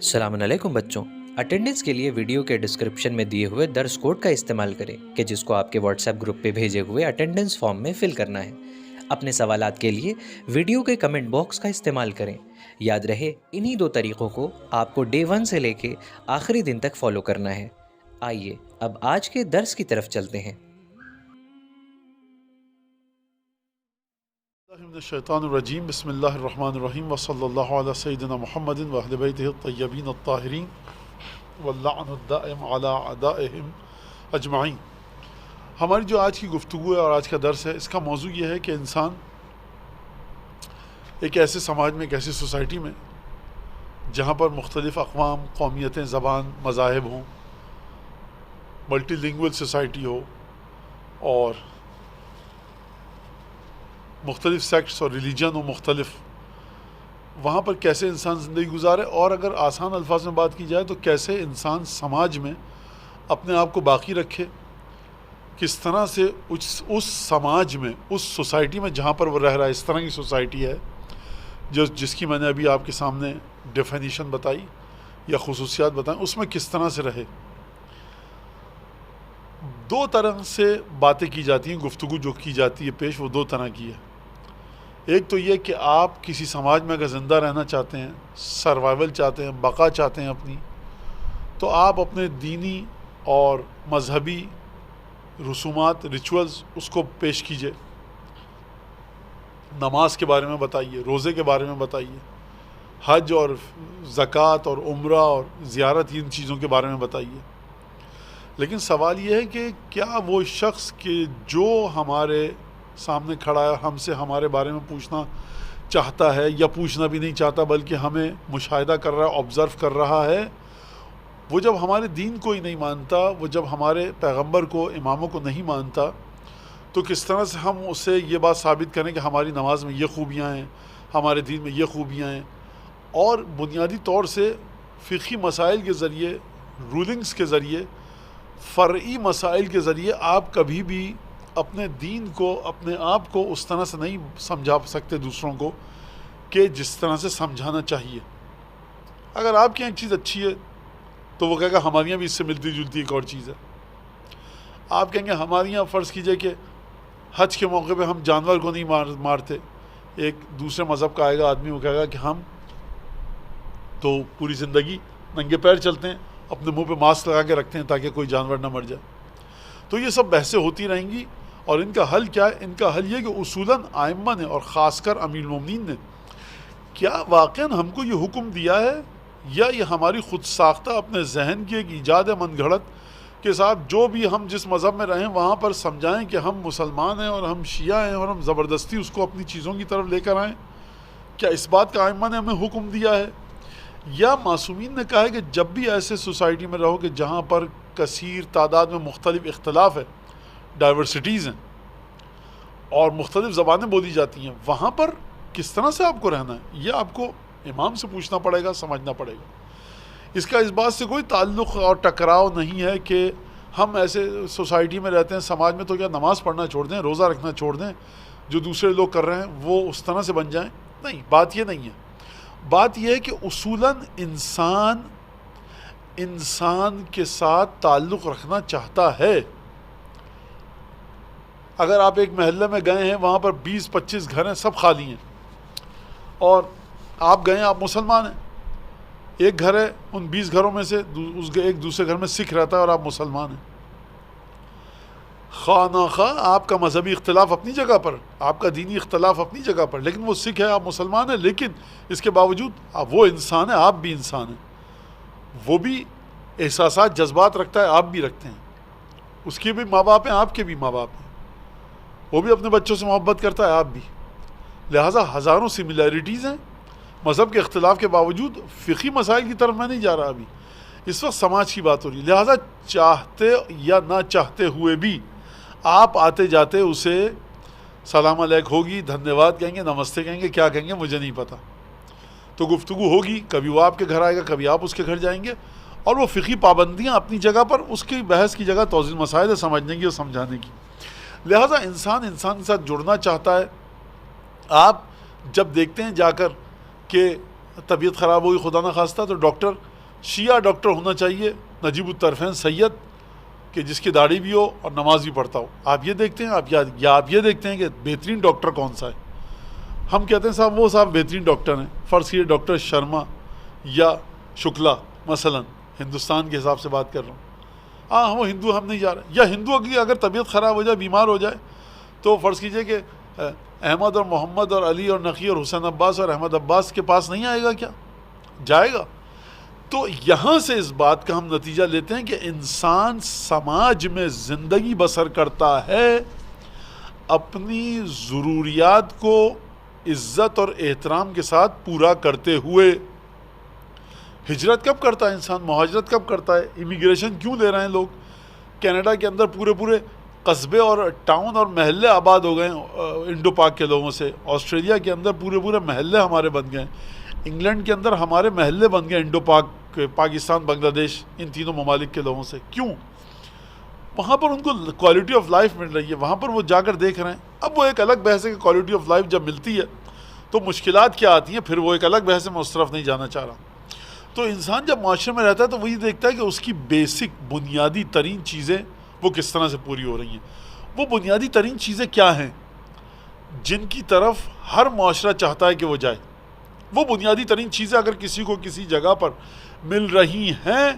السلام علیکم بچوں، اٹینڈنس کے لیے ویڈیو کے ڈسکرپشن میں دیے ہوئے درس کوڈ کا استعمال کریں کہ جس کو آپ کے واٹس ایپ گروپ پہ بھیجے ہوئے اٹینڈنس فارم میں فل کرنا ہے۔ اپنے سوالات کے لیے ویڈیو کے کمنٹ باکس کا استعمال کریں۔ یاد رہے انہی دو طریقوں کو آپ کو ڈے 1 سے لے کے آخری دن تک فالو کرنا ہے۔ آئیے اب آج کے درس کی طرف چلتے ہیں۔ من الشیطان الرجیم بسم اللہ الرحمن الرحیم وصلی اللہ علی سیدنا محمد واہل بیتہ الطیبین الطاہرین واللعن الدائم علی اعدائہم اجمعین۔ ہماری جو آج کی گفتگو ہے اور آج کا درس ہے، اس کا موضوع یہ ہے کہ انسان ایک ایسے سماج میں، ایک ایسی سوسائٹی میں جہاں پر مختلف اقوام، قومیتیں، زبان، مذاہب ہوں، ملٹی لنگول سوسائٹی ہو اور مختلف سیکٹس اور ریلیجن ہو مختلف، وہاں پر کیسے انسان زندگی گزارے، اور اگر آسان الفاظ میں بات کی جائے تو کیسے انسان سماج میں اپنے آپ کو باقی رکھے، کس طرح سے اس سماج میں، اس سوسائٹی میں جہاں پر وہ رہ رہا ہے، اس طرح کی سوسائٹی ہے جس کی میں نے ابھی آپ کے سامنے ڈیفینیشن بتائی یا خصوصیات بتائیں، اس میں کس طرح سے رہے۔ دو طرح سے باتیں کی جاتی ہیں، گفتگو جو کی جاتی ہے پیش، وہ دو طرح کی ہے۔ ایک تو یہ کہ آپ کسی سماج میں اگر زندہ رہنا چاہتے ہیں، سروائیول چاہتے ہیں، بقا چاہتے ہیں اپنی، تو آپ اپنے دینی اور مذہبی رسومات، ریچولز اس کو پیش کیجئے، نماز کے بارے میں بتائیے، روزے کے بارے میں بتائیے، حج اور زکوٰۃ اور عمرہ اور زیارت، ان چیزوں کے بارے میں بتائیے۔ لیکن سوال یہ ہے کہ کیا وہ شخص کہ جو ہمارے سامنے کھڑا ہے، ہم سے ہمارے بارے میں پوچھنا چاہتا ہے یا پوچھنا بھی نہیں چاہتا بلکہ ہمیں مشاہدہ کر رہا ہے، آبزرو کر رہا ہے، وہ جب ہمارے دین کو ہی نہیں مانتا، وہ جب ہمارے پیغمبر کو، اماموں کو نہیں مانتا، تو کس طرح سے ہم اسے یہ بات ثابت کریں کہ ہماری نماز میں یہ خوبیاں ہیں، ہمارے دین میں یہ خوبیاں ہیں، اور بنیادی طور سے فقہی مسائل کے ذریعے، رولنگز کے ذریعے، فرعی مسائل کے ذریعے آپ کبھی بھی اپنے دین کو، اپنے آپ کو اس طرح سے نہیں سمجھا سکتے دوسروں کو کہ جس طرح سے سمجھانا چاہیے۔ اگر آپ کی ایک چیز اچھی ہے تو وہ کہے گا ہمارے یہاں بھی اس سے ملتی جلتی ایک اور چیز ہے۔ آپ کہیں گے ہمارے یہاں فرض کیجئے کہ حج کے موقع پہ ہم جانور کو نہیں مارتے، ایک دوسرے مذہب کا آئے گا آدمی، وہ کہے گا کہ ہم تو پوری زندگی ننگے پیر چلتے ہیں، اپنے منہ پہ ماسک لگا کے رکھتے ہیں تاکہ کوئی جانور نہ مر جائے۔ تو یہ سب بحثیں ہوتی رہیں گی، اور ان کا حل کیا ہے؟ ان کا حل یہ کہ اصولاً ائمہ نے اور خاص کر امیر المومنین نے کیا واقعاً ہم کو یہ حکم دیا ہے، یا یہ ہماری خود ساختہ اپنے ذہن کی ایک ایجاد ہے من گھڑت کے ساتھ، جو بھی ہم جس مذہب میں رہیں وہاں پر سمجھائیں کہ ہم مسلمان ہیں اور ہم شیعہ ہیں اور ہم زبردستی اس کو اپنی چیزوں کی طرف لے کر آئیں؟ کیا اس بات کا ائمہ نے ہمیں حکم دیا ہے؟ یا معصومین نے کہا ہے کہ جب بھی ایسے سوسائٹی میں رہو کہ جہاں پر کثیر تعداد میں مختلف اختلاف ہے، ڈائیورسٹیز ہیں اور مختلف زبانیں بولی جاتی ہیں، وہاں پر کس طرح سے آپ کو رہنا ہے، یہ آپ کو امام سے پوچھنا پڑے گا، سمجھنا پڑے گا۔ اس کا اس بات سے کوئی تعلق اور ٹکراؤ نہیں ہے کہ ہم ایسے سوسائٹی میں رہتے ہیں، سماج میں، تو کیا نماز پڑھنا چھوڑ دیں، روزہ رکھنا چھوڑ دیں، جو دوسرے لوگ کر رہے ہیں وہ اس طرح سے بن جائیں؟ نہیں، بات یہ نہیں ہے۔ بات یہ ہے کہ اصولاً انسان کے ساتھ تعلق رکھنا چاہتا ہے۔ اگر آپ ایک محلے میں گئے ہیں، وہاں پر 20-25 گھر ہیں، سب خالی ہیں، اور آپ گئے ہیں، آپ مسلمان ہیں، ایک گھر ہے، ان 20 گھروں میں سے ایک دوسرے گھر میں سکھ رہتا ہے اور آپ مسلمان ہیں۔ خواہ ناخواہ آپ کا مذہبی اختلاف اپنی جگہ پر، آپ کا دینی اختلاف اپنی جگہ پر، لیکن وہ سکھ ہے، آپ مسلمان ہیں، لیکن اس کے باوجود وہ انسان ہے، آپ بھی انسان ہیں، وہ بھی احساسات، جذبات رکھتا ہے، آپ بھی رکھتے ہیں، اس کے بھی ماں باپ ہیں، آپ کے بھی ماں باپ ہیں، وہ بھی اپنے بچوں سے محبت کرتا ہے، آپ بھی۔ لہٰذا ہزاروں سملیرٹیز ہیں، مذہب کے اختلاف کے باوجود۔ فقہی مسائل کی طرف میں نہیں جا رہا ابھی، اس وقت سماج کی بات ہو رہی ہے۔ لہٰذا چاہتے یا نہ چاہتے ہوئے بھی آپ آتے جاتے اسے سلام علیک ہوگی، دھنیہ واد کہیں گے، نمستے کہیں گے، کیا کہیں گے مجھے نہیں پتہ۔ تو گفتگو ہوگی، کبھی وہ آپ کے گھر آئے گا، کبھی آپ اس کے گھر جائیں گے، اور وہ فقہی پابندیاں اپنی جگہ پر، اس کی بحث کی جگہ توضیح مسائل ہے سمجھنے کی اور سمجھانے کی۔ لہٰذا انسان کے ساتھ جڑنا چاہتا ہے۔ آپ جب دیکھتے ہیں جا کر کہ طبیعت خراب ہوئی خدا نخواستہ، تو ڈاکٹر شیعہ ڈاکٹر ہونا چاہیے نجیب الطرفین سید کہ جس کی داڑھی بھی ہو اور نماز بھی پڑھتا ہو. آپ یہ دیکھتے ہیں آپ یہ دیکھتے ہیں کہ بہترین ڈاکٹر کون سا ہے. ہم کہتے ہیں صاحب وہ صاحب بہترین ڈاکٹر ہیں. فرض کیجیے ڈاکٹر شرما یا شکلا مثلا, ہندوستان کے حساب سے بات کر رہا ہوں. ہاں وہ ہندو ہم نہیں جا رہے. یا ہندو اگر طبیعت خراب ہو جائے, بیمار ہو جائے, تو فرض کیجیے کہ احمد اور محمد اور علی اور نقی اور حسین عباس اور احمد عباس کے پاس نہیں آئے گا کیا؟ جائے گا. تو یہاں سے اس بات کا ہم نتیجہ لیتے ہیں کہ انسان سماج میں زندگی بسر کرتا ہے اپنی ضروریات کو عزت اور احترام کے ساتھ پورا کرتے ہوئے. ہجرت کب کرتا ہے انسان؟ مہاجرت کب کرتا ہے؟ امیگریشن کیوں لے رہے ہیں لوگ؟ کینیڈا کے اندر پورے قصبے اور ٹاؤن اور محلے آباد ہو گئے انڈو پاک کے لوگوں سے. آسٹریلیا کے اندر پورے محلے ہمارے بن گئے. انگلینڈ کے اندر ہمارے محلے بن گئے انڈو پاک, پاکستان, بنگلہ دیش, ان تینوں ممالک کے لوگوں سے. کیوں؟ وہاں پر ان کو کوالٹی آف لائف مل رہی ہے, وہاں پر وہ جا کر دیکھ رہے ہیں. اب وہ ایک الگ بحث ہے کہ کوالٹی آف لائف جب ملتی ہے تو مشکلات کیا آتی ہیں, پھر وہ ایک الگ بحث ہے, میں اس طرف نہیں جانا چاہ رہا. تو انسان جب معاشرے میں رہتا ہے تو وہی دیکھتا ہے کہ اس کی بیسک بنیادی ترین چیزیں وہ کس طرح سے پوری ہو رہی ہیں. وہ بنیادی ترین چیزیں کیا ہیں جن کی طرف ہر معاشرہ چاہتا ہے کہ وہ جائے؟ وہ بنیادی ترین چیزیں اگر کسی کو کسی جگہ پر مل رہی ہیں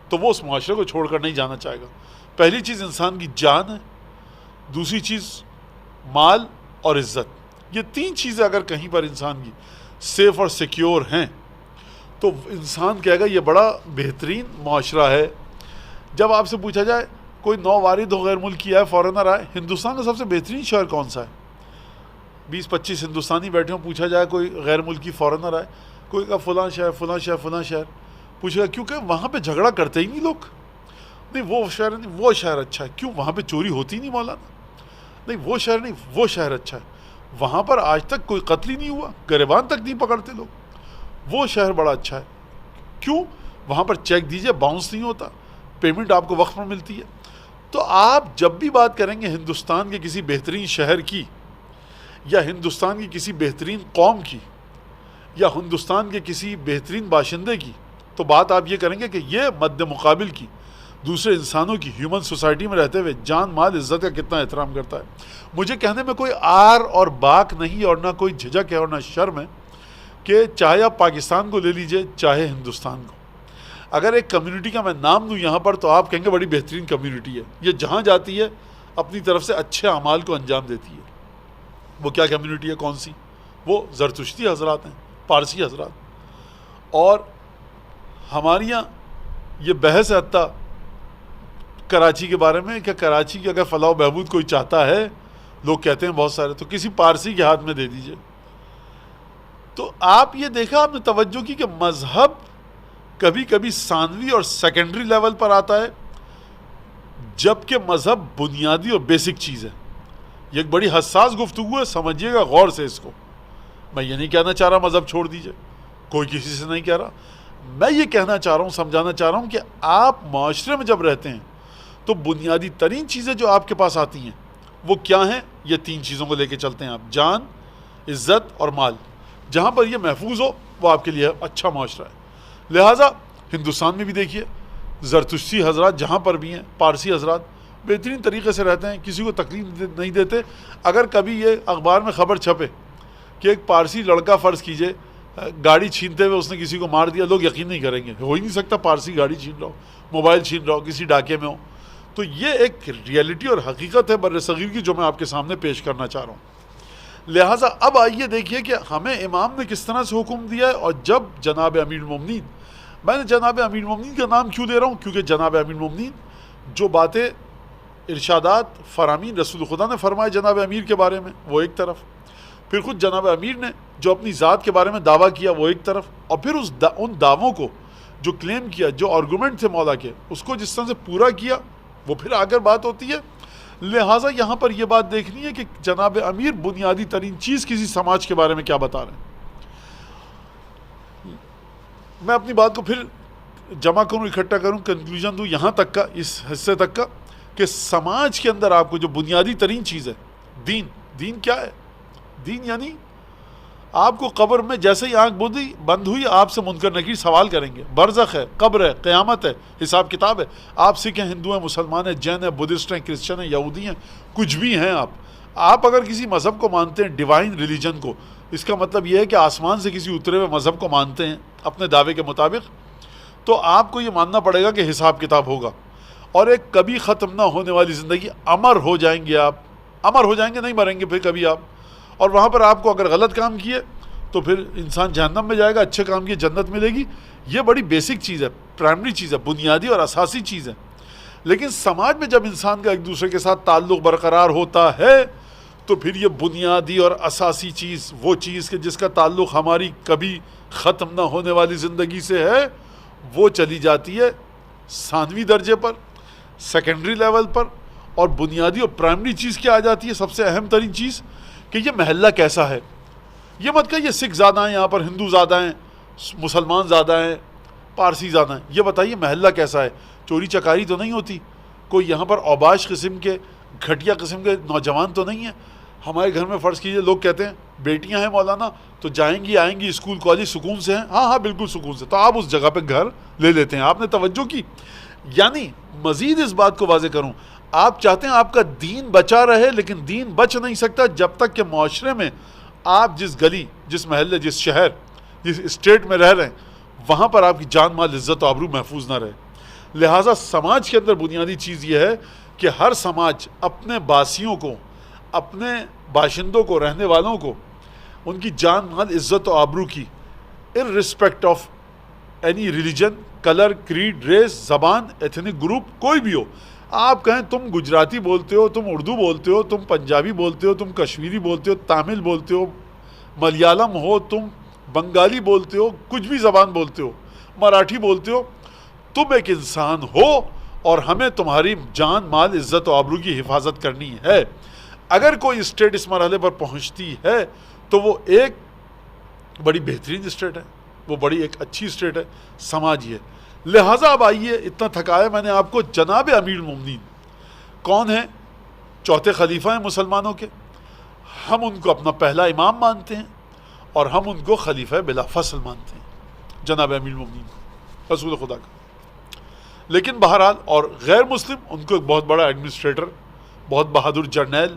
تو وہ اس معاشرے کو چھوڑ کر نہیں جانا چاہے گا. پہلی چیز انسان کی جان ہے, دوسری چیز مال اور عزت. یہ تین چیزیں اگر کہیں پر انسان کی سیف اور سیکیور ہیں تو انسان کہے گا یہ بڑا بہترین معاشرہ ہے. جب آپ سے پوچھا جائے کوئی نو وارد ہو, غیر ملکی آئے, فارنر آئے, ہندوستان کا سب سے بہترین شہر کون سا ہے؟ 20-25 ہندوستانی بیٹھے ہوں, پوچھا جائے کوئی غیر ملکی فارنر آئے, کوئی کہا فلاں شہر فلاں شہر فلاں شہر, پوچھے گا کیونکہ وہاں پہ جھگڑا کرتے ہی نہیں لوگ. نہیں وہ شہر نہیں, وہ شہر اچھا ہے. کیوں؟ وہاں پہ چوری ہوتی نہیں مولانا. نہیں وہ شہر نہیں, وہ شہر اچھا ہے. وہاں پر آج تک کوئی قتل ہی نہیں ہوا, گریبان تک نہیں پکڑتے لوگ. وہ شہر بڑا اچھا ہے. کیوں؟ وہاں پر چیک دیجئے باؤنس نہیں ہوتا, پیمنٹ آپ کو وقت پر ملتی ہے. تو آپ جب بھی بات کریں گے ہندوستان کے کسی بہترین شہر کی, یا ہندوستان کی کسی بہترین قوم کی, یا ہندوستان کے کسی بہترین باشندے کی, تو بات آپ یہ کریں گے کہ یہ مد مقابل کی دوسرے انسانوں کی ہیومن سوسائٹی میں رہتے ہوئے جان مال عزت کا کتنا احترام کرتا ہے. مجھے کہنے میں کوئی آر اور باک نہیں اور نہ کوئی جھجک ہے اور نہ شرم ہے کہ چاہے آپ پاکستان کو لے لیجئے چاہے ہندوستان کو, اگر ایک کمیونٹی کا میں نام دوں یہاں پر تو آپ کہیں گے بڑی بہترین کمیونٹی ہے. یہ جہاں جاتی ہے اپنی طرف سے اچھے اعمال کو انجام دیتی ہے. وہ کیا کمیونٹی ہے؟ کون سی؟ وہ زرتشتی حضرات ہیں, پارسی حضرات. اور ہمارے یہاں یہ بحث ہے حتیٰ کراچی کے بارے میں کہ کراچی کی اگر فلاح و بہبود کوئی چاہتا ہے, لوگ کہتے ہیں بہت سارے, تو کسی پارسی کے ہاتھ میں دے دیجئے. تو آپ یہ دیکھا, آپ نے توجہ کی کہ مذہب کبھی کبھی ثانوی اور سیکنڈری لیول پر آتا ہے, جبکہ مذہب بنیادی اور بیسک چیز ہے. یہ ایک بڑی حساس گفتگو ہے, سمجھیے گا غور سے اس کو. میں یہ نہیں کہنا چاہ رہا مذہب چھوڑ دیجئے, کوئی کسی سے نہیں کہہ رہا. میں یہ کہنا چاہ رہا ہوں, سمجھانا چاہ رہا ہوں کہ آپ معاشرے میں جب رہتے ہیں تو بنیادی ترین چیزیں جو آپ کے پاس آتی ہیں وہ کیا ہیں؟ یہ تین چیزوں کو لے کے چلتے ہیں آپ, جان, عزت اور مال. جہاں پر یہ محفوظ ہو وہ آپ کے لیے اچھا معاشرہ ہے. لہٰذا ہندوستان میں بھی دیکھیے زرتشتی حضرات جہاں پر بھی ہیں, پارسی حضرات بہترین طریقے سے رہتے ہیں, کسی کو تکلیف نہیں دیتے. اگر کبھی یہ اخبار میں خبر چھپے کہ ایک پارسی لڑکا فرض کیجئے گاڑی چھینتے ہوئے اس نے کسی کو مار دیا, لوگ یقین نہیں کریں گے. ہو ہی نہیں سکتا پارسی گاڑی چھین رہا ہو, موبائل چھین رہا ہو, کسی ڈاکے میں ہو. تو یہ ایک ریئلٹی اور حقیقت ہے بر صغیر کی جو میں آپ کے سامنے پیش کرنا چاہ رہا ہوں. لہٰذا اب آئیے دیکھیے کہ ہمیں امام نے کس طرح سے حکم دیا ہے. اور جب جناب امیر المومنین, میں نے جناب امیر المومنین کا نام کیوں دے رہا ہوں؟ کیونکہ جناب امیر المومنین جو باتیں ارشادات فرامین رسول خدا نے فرمائے جناب امیر کے بارے میں وہ ایک طرف, پھر خود جناب امیر نے جو اپنی ذات کے بارے میں دعویٰ کیا وہ ایک طرف, اور پھر ان دعووں کو جو کلیم کیا, جو آرگومنٹ تھے مولا کے, اس کو جس طرح سے پورا کیا وہ پھر آ کر بات ہوتی ہے. لہٰذا یہاں پر یہ بات دیکھنی ہے کہ جناب امیر بنیادی ترین چیز کسی سماج کے بارے میں کیا بتا رہے ہیں. میں اپنی بات کو پھر جمع کروں, اکٹھا کروں, کنکلوژن دوں یہاں تک کا, اس حصے تک کا کہ سماج کے اندر آپ کو جو بنیادی ترین چیز ہے دین. دین کیا ہے؟ دین یعنی آپ کو قبر میں جیسے ہی آنکھ بند ہوئی آپ سے منکر نکیر سوال کریں گے. برزخ ہے, قبر ہے, قیامت ہے, حساب کتاب ہے. آپ سکھ ہیں, ہندو ہیں, مسلمان ہیں, جین ہیں, بدھسٹ ہیں, کرسچن ہیں, یہودی ہیں, کچھ بھی ہیں آپ اگر کسی مذہب کو مانتے ہیں, ڈیوائن ریلیجن کو, اس کا مطلب یہ ہے کہ آسمان سے کسی اترے ہوئے مذہب کو مانتے ہیں اپنے دعوے کے مطابق, تو آپ کو یہ ماننا پڑے گا کہ حساب کتاب ہوگا اور ایک کبھی ختم نہ ہونے والی زندگی. امر ہو جائیں گے آپ, امر ہو جائیں گے, نہیں مریں گے پھر کبھی آپ. اور وہاں پر آپ کو اگر غلط کام کیے تو پھر انسان جہنم میں جائے گا, اچھے کام کیے جنت ملے گی. یہ بڑی بیسک چیز ہے, پرائمری چیز ہے, بنیادی اور اساسی چیز ہے. لیکن سماج میں جب انسان کا ایک دوسرے کے ساتھ تعلق برقرار ہوتا ہے تو پھر یہ بنیادی اور اساسی چیز, وہ چیز کہ جس کا تعلق ہماری کبھی ختم نہ ہونے والی زندگی سے ہے, وہ چلی جاتی ہے ثانوی درجے پر, سیکنڈری لیول پر. اور بنیادی اور پرائمری چیز کیا آ جاتی ہے, سب سے اہم ترین چیز, کہ یہ محلہ کیسا ہے. یہ مت کہ یہ سکھ زیادہ ہیں, یہاں پر ہندو زیادہ ہیں, مسلمان زیادہ ہیں, پارسی زیادہ ہیں. یہ بتائیے محلہ کیسا ہے. چوری چکاری تو نہیں ہوتی, کوئی یہاں پر اوباش قسم کے, گھٹیا قسم کے نوجوان تو نہیں ہیں. ہمارے گھر میں فرض کیجیے لوگ کہتے ہیں بیٹیاں ہیں مولانا تو جائیں گی آئیں گی اسکول کالج سکون سے ہیں. ہاں بالکل سکون سے. تو آپ اس جگہ پہ گھر لے لیتے ہیں. آپ نے توجہ کی. یعنی مزید اس بات کو واضح کروں, آپ چاہتے ہیں آپ کا دین بچا رہے, لیکن دین بچ نہیں سکتا جب تک کہ معاشرے میں آپ جس گلی, جس محلے, جس شہر, جس اسٹیٹ میں رہ رہے ہیں وہاں پر آپ کی جان مال عزت و آبرو محفوظ نہ رہے. لہٰذا سماج کے اندر بنیادی چیز یہ ہے کہ ہر سماج اپنے باسیوں کو, اپنے باشندوں کو, رہنے والوں کو, ان کی جان مال عزت و آبرو کی irrespect of any religion, colour, creed, race, زبان, ایتھنک گروپ, کوئی بھی ہو. آپ کہیں تم گجراتی بولتے ہو, تم اردو بولتے ہو, تم پنجابی بولتے ہو, تم کشمیری بولتے ہو, تامل بولتے ہو, ملیالم ہو, تم بنگالی بولتے ہو, کچھ بھی زبان بولتے ہو, مراٹھی بولتے ہو, تم ایک انسان ہو اور ہمیں تمہاری جان مال عزت و آبرو کی حفاظت کرنی ہے. اگر کوئی اسٹیٹ اس مرحلے پر پہنچتی ہے تو وہ ایک بڑی بہترین اسٹیٹ ہے, وہ بڑی ایک اچھی اسٹیٹ ہے, سماج ہی ہے. لہٰذا اب آئیے, اتنا تھکایا میں نے آپ کو. جناب امیر المومنین کون ہیں؟ چوتھے خلیفہ ہیں مسلمانوں کے. ہم ان کو اپنا پہلا امام مانتے ہیں اور ہم ان کو خلیفہ بلا فصل مانتے ہیں, جناب امیر المومنین رسول خدا کا. لیکن بہرحال اور غیر مسلم ان کو ایک بہت بڑا ایڈمنسٹریٹر, بہت بہادر جرنیل,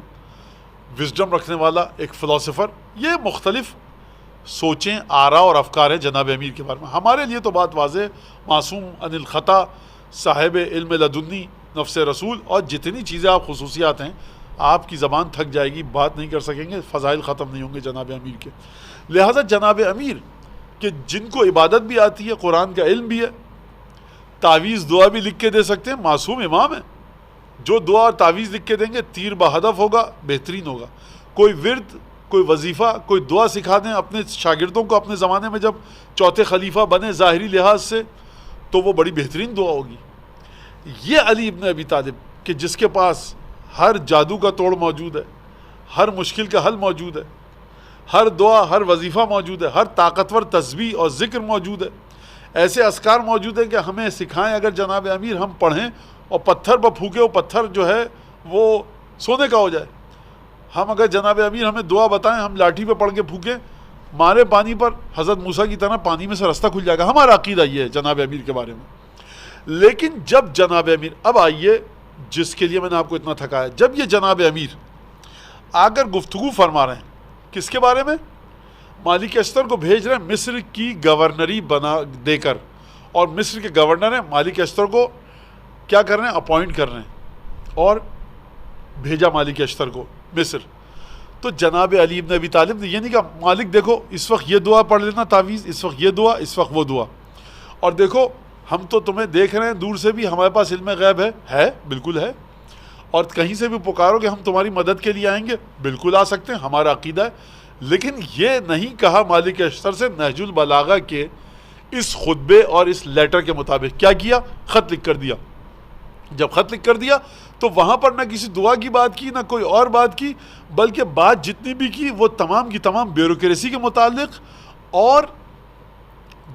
وزڈم رکھنے والا ایک فلاسفر. یہ مختلف سوچیں, آراء اور افکار ہیں جناب امیر کے بارے میں. ہمارے لیے تو بات واضح, معصوم عن الخطا, صاحب علم لدنی, نفس رسول, اور جتنی چیزیں آپ خصوصیات ہیں, آپ کی زبان تھک جائے گی, بات نہیں کر سکیں گے, فضائل ختم نہیں ہوں گے جناب امیر کے. لہٰذا جناب امیر کہ جن کو عبادت بھی آتی ہے, قرآن کا علم بھی ہے, تعویذ دعا بھی لکھ کے دے سکتے ہیں, معصوم امام ہیں. جو دعا اور تعویذ لکھ کے دیں گے تیر بہدف ہوگا, بہترین ہوگا. کوئی ورد, کوئی وظیفہ, کوئی دعا سکھا دیں اپنے شاگردوں کو. اپنے زمانے میں جب چوتھے خلیفہ بنے ظاہری لحاظ سے تو وہ بڑی بہترین دعا ہوگی. یہ علی ابن ابی طالب کہ جس کے پاس ہر جادو کا توڑ موجود ہے, ہر مشکل کا حل موجود ہے, ہر دعا, ہر وظیفہ موجود ہے, ہر طاقتور تسبیح اور ذکر موجود ہے, ایسے اذکار موجود ہیں کہ ہمیں سکھائیں اگر جناب امیر, ہم پڑھیں اور پتھر پر پھونکے, وہ پتھر جو ہے وہ سونے کا ہو جائے. ہم اگر جناب امیر ہمیں دعا بتائیں, ہم لاٹھی پہ پڑھ کے پھونکیں, مارے پانی پر حضرت موسیٰ کی طرح پانی میں سے راستہ کھل جائے گا. ہمارا عقیدہ یہ ہے جناب امیر کے بارے میں. لیکن جب جناب امیر, اب آئیے جس کے لیے میں نے آپ کو اتنا تھکایا, جب یہ جناب امیر آ کر گفتگو فرما رہے ہیں کس کے بارے میں؟ مالک اشتر کو بھیج رہے ہیں مصر کی گورنری بنا دے کر, اور مصر کے گورنر ہیں مالک اشتر کو کیا کر رہے ہیں, اپوائنٹ کر رہے ہیں, اور بھیجا مالک اشتر کو مصر. تو جناب علی ابن ابی طالب نے یہ نہیں کہا مالک دیکھو اس وقت یہ دعا پڑھ لینا تعویذ, اس وقت یہ دعا, اس وقت وہ دعا, اور دیکھو ہم تو تمہیں دیکھ رہے ہیں دور سے بھی, ہمارے پاس علم غیب ہے بالکل ہے, اور کہیں سے بھی پکارو کہ ہم تمہاری مدد کے لیے آئیں گے, بالکل آ سکتے ہیں, ہمارا عقیدہ ہے. لیکن یہ نہیں کہا مالک اشتر سے. نہج البلاغہ کے اس خطبے اور اس لیٹر کے مطابق کیا کیا, خط لکھ کر دیا. جب خط لکھ کر دیا تو وہاں پر نہ کسی دعا کی بات کی, نہ کوئی اور بات کی, بلکہ بات جتنی بھی کی وہ تمام کی تمام بیوروکریسی کے متعلق, اور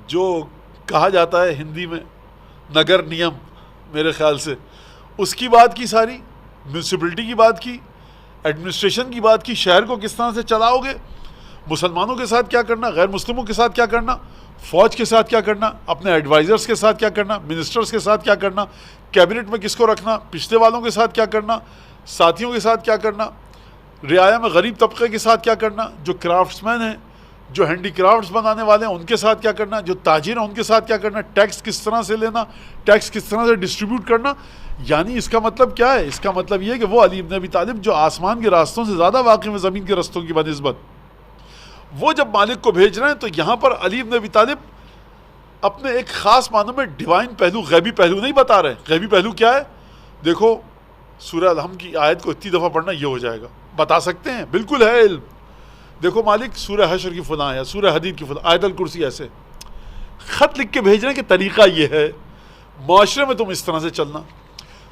جو کہا جاتا ہے ہندی میں نگر نیم, میرے خیال سے اس کی بات کی, ساری میونسپلٹی کی بات کی, ایڈمنسٹریشن کی بات کی, شہر کو کس طرح سے چلاؤ گے, مسلمانوں کے ساتھ کیا کرنا، غیر مسلموں کے ساتھ کیا کرنا، فوج کے ساتھ کیا کرنا، اپنے ایڈوائزرز کے ساتھ کیا کرنا، منسٹرز کے ساتھ کیا کرنا، کیبنٹ میں کس کو رکھنا، پچھلے والوں کے ساتھ کیا کرنا، ساتھیوں کے ساتھ کیا کرنا، رعایا میں غریب طبقے کے ساتھ کیا کرنا، جو کرافٹس مین ہیں، جو ہینڈی کرافٹس بنانے والے ہیں ان کے ساتھ کیا کرنا، جو تاجر ہیں ان کے ساتھ کیا کرنا، ٹیکس کس طرح سے لینا، ٹیکس کس طرح سے ڈسٹریبیوٹ کرنا. یعنی اس کا مطلب کیا ہے؟ اس کا مطلب یہ ہے کہ وہ علی بن ابی طالب جو آسمان کے راستوں سے زیادہ واقف ہیں زمین کے رستوں کی بنسبت، وہ جب مالک کو بھیج رہے ہیں تو یہاں پر علی بن ابی طالب اپنے ایک خاص معنوں میں ڈیوائن پہلو، غیبی پہلو نہیں بتا رہے. غیبی پہلو کیا ہے؟ دیکھو سورہ الحم کی آیت کو اتنی دفعہ پڑھنا یہ ہو جائے گا، بتا سکتے ہیں، بالکل ہے علم. دیکھو مالک سورہ حشر کی فلاں یا سورہ حدید کی فلاں آیت الکرسی، ایسے خط لکھ کے بھیجنے کے طریقہ یہ ہے، معاشرے میں تم اس طرح سے چلنا.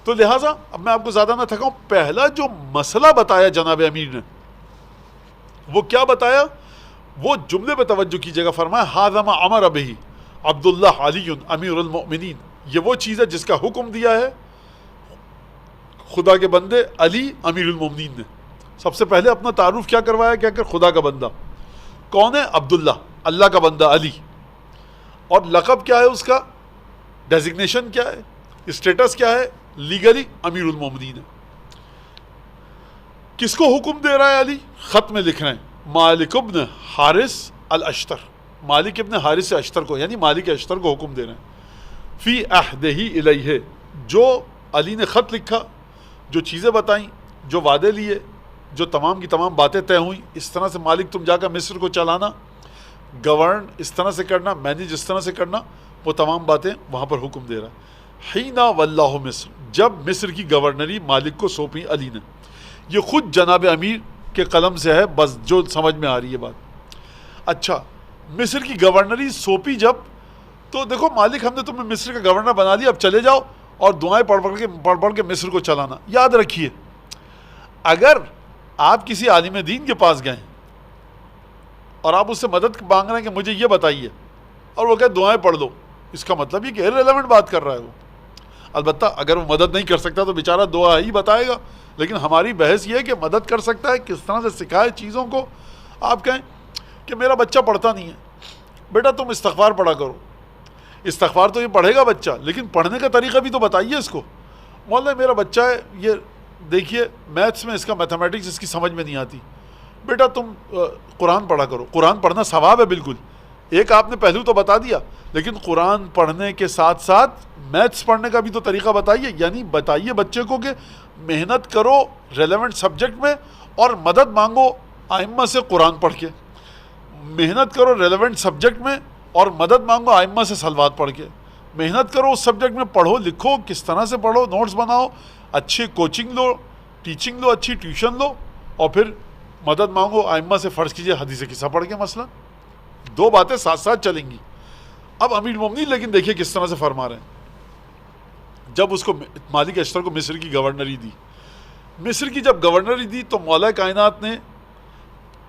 تو لہٰذا اب میں آپ کو زیادہ نہ تھکاؤں، پہلا جو مسئلہ بتایا جناب امیر نے وہ کیا بتایا؟ وہ جملے پہ توجہ کیجیے گا. فرمایا ھذا ما امر بہ عبداللہ علی امیر المؤمنین، یہ وہ چیز ہے جس کا حکم دیا ہے خدا کے بندے علی امیر المؤمنین نے. سب سے پہلے اپنا تعارف کیا کروایا؟ کیا کہ خدا کا بندہ. کون ہے؟ عبداللہ، اللہ کا بندہ علی. اور لقب کیا ہے اس کا؟ ڈیزگنیشن کیا ہے؟ اسٹیٹس کیا ہے؟ لیگلی امیر المومنین ہے. کس کو حکم دے رہا ہے علی؟ خط میں لکھ رہے ہیں مالک ابن حارث الاشتر، مالک ابن حارث اشتر کو، یعنی مالک اشتر کو حکم دے رہے ہیں. فی عہدہ الیہ، جو علی نے خط لکھا، جو چیزیں بتائیں، جو وعدے لیے، جو تمام کی تمام باتیں طے ہوئیں، اس طرح سے مالک تم جا کر مصر کو چلانا، گورن اس طرح سے کرنا، مینیج اس طرح سے کرنا، وہ تمام باتیں وہاں پر حکم دے رہا ہے. حین واللہ مصر، جب مصر کی گورنری مالک کو سونپی علی نے. یہ خود جناب امیر کے قلم سے ہے، بس جو سمجھ میں آ رہی ہے بات. اچھا، مصر کی گورنری سونپی جب، تو دیکھو مالک ہم نے تمہیں مصر کا گورنر بنا لیا، اب چلے جاؤ اور دعائیں پڑھ کے مصر کو چلانا. یاد رکھیے، اگر آپ کسی عالم دین کے پاس گئے اور آپ اس سے مدد مانگ رہے ہیں کہ مجھے یہ بتائیے، اور وہ کہ دعائیں پڑھ لو، اس کا مطلب یہ کہ ریلیونٹ بات کر رہا ہے وہ. البتہ اگر وہ مدد نہیں کر سکتا تو بیچارہ دعا ہی بتائے گا. لیکن ہماری بحث یہ ہے کہ مدد کر سکتا ہے، کس طرح سے سکھائے چیزوں کو. آپ کہیں کہ میرا بچہ پڑھتا نہیں ہے، بیٹا تم استغفار پڑھا کرو. استغفار تو یہ پڑھے گا بچہ، لیکن پڑھنے کا طریقہ بھی تو بتائیے اس کو. مولانا میرا بچہ ہے، یہ دیکھیے میتھس میں اس کا میتھمیٹکس اس کی سمجھ میں نہیں آتی، بیٹا تم قرآن پڑھا کرو. قرآن پڑھنا ثواب ہے بالکل، ایک آپ نے پہلو تو بتا دیا، لیکن قرآن پڑھنے کے ساتھ ساتھ میتھس پڑھنے کا بھی تو طریقہ بتائیے. یعنی بتائیے بچے کو کہ محنت کرو ریلیونٹ سبجیکٹ میں، اور مدد مانگو ائمہ سے قرآن پڑھ کے. محنت کرو ریلیونٹ سبجیکٹ میں اور مدد مانگو ائمہ سے صلوات پڑھ کے. محنت کرو اس سبجیکٹ میں، پڑھو لکھو، کس طرح سے پڑھو، نوٹس بناؤ، اچھی کوچنگ لو، ٹیچنگ لو، اچھی ٹیوشن لو، اور پھر مدد مانگو ائمہ سے. فرض کیجئے حدیث قصہ پڑھ کے مثلا. دو باتیں ساتھ ساتھ چلیں گی. اب امیر المومنین لیکن دیکھیے کس طرح سے فرما رہے ہیں. جب اس کو مالک اشتر کو مصر کی گورنری دی، مصر کی جب گورنری دی تو مولا کائنات نے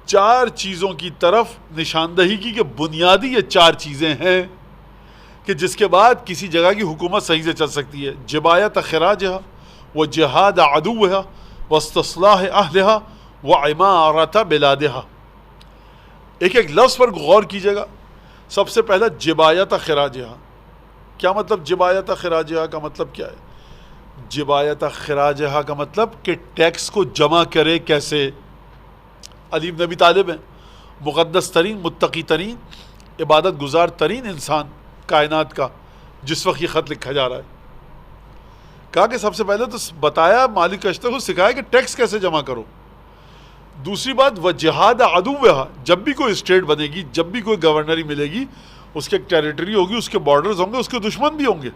4 چیزوں کی طرف نشاندہی کی کہ بنیادی یہ 4 چیزیں ہیں کہ جس کے بعد کسی جگہ کی حکومت صحیح سے چل سکتی ہے. جبایت خراجہا وجہاد عدوہا واستصلاح اہلہا وعمارت بلادہا. ایک ایک لفظ پر غور کیجیے گا. سب سے پہلا جبایت خراجہا. کیا مطلب جبایت خراجہا کا مطلب کیا ہے؟ جبایت خراجہا کا مطلب کہ ٹیکس کو جمع کرے کیسے. علی بن ابی طالب ہیں، مقدس ترین، متقی ترین، عبادت گزار ترین انسان کائنات کا، جس وقت یہ خط لکھا جا رہا ہے. کہا کہ سب سے پہلے تو بتایا مالک اشتر کو، سکھایا کہ ٹیکس کیسے جمع کرو. دوسری بات وجہاد عدوہا، جب بھی کوئی اسٹیٹ بنے گی، جب بھی کوئی گورنری ملے گی، اس کے ایک ٹیریٹری ہوگی، اس کے بارڈرز ہوں گے، اس کے دشمن بھی ہوں گے.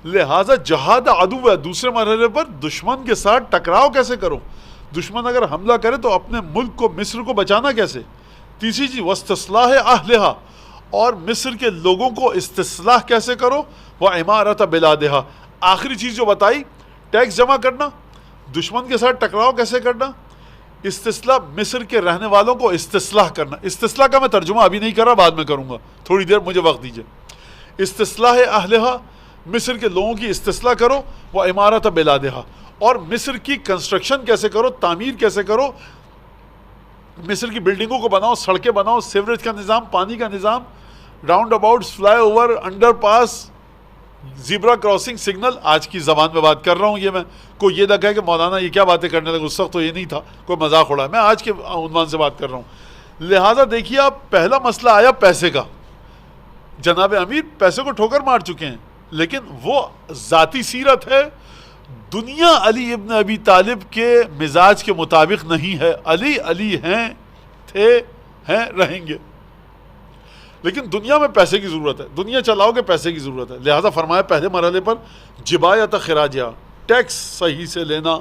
لہٰذا جہاد عدوہا، دوسرے مرحلے پر دشمن کے ساتھ ٹکراؤ کیسے کرو. دشمن اگر حملہ کرے تو اپنے ملک کو، مصر کو بچانا کیسے. تیسری چیز واستصلاح اہلہا، اور مصر کے لوگوں کو استصلاح کیسے کرو. وعمارت بلادہا، آخری چیز جو بتائی ٹیکس جمع کرنا، دشمن کے ساتھ ٹکراؤ کیسے کرنا، استصلاح مصر کے رہنے والوں کو استصلاح کرنا. استصلاح کا میں ترجمہ ابھی نہیں کر رہا، بعد میں کروں گا، تھوڑی دیر مجھے وقت دیجیے. استصلاح اہلہا، مصر کے لوگوں کی استصلاح کرو. وعمارت بلادہا، اور مصر کی کنسٹرکشن کیسے کرو، تعمیر کیسے کرو. مصر کی بلڈنگوں کو بناؤ، سڑکیں بناؤ، سیوریج کا نظام، پانی کا نظام، راؤنڈ اباؤٹس، فلائی اوور، انڈر پاس، زیبرا کراسنگ، سگنل. آج کی زبان میں بات کر رہا ہوں. یہ میں کوئی یہ نہ کہے کہ مولانا یہ کیا باتیں کرنے لگے، اس وقت تو یہ نہیں تھا، کوئی مذاق اڑا. میں آج کے عنوان سے بات کر رہا ہوں. لہٰذا دیکھیے آپ، پہلا مسئلہ آیا پیسے کا. جناب امیر پیسے کو ٹھوکر مار چکے ہیں، لیکن وہ ذاتی سیرت ہے. دنیا علی ابن ابی طالب کے مزاج کے مطابق نہیں ہے. علی علی ہیں، تھے، ہیں، رہیں گے. لیکن دنیا میں پیسے کی ضرورت ہے، دنیا چلاؤ گے پیسے کی ضرورت ہے. لہذا فرمایا پہلے مرحلے پر جبایت خراجہ، ٹیکس صحیح سے لینا.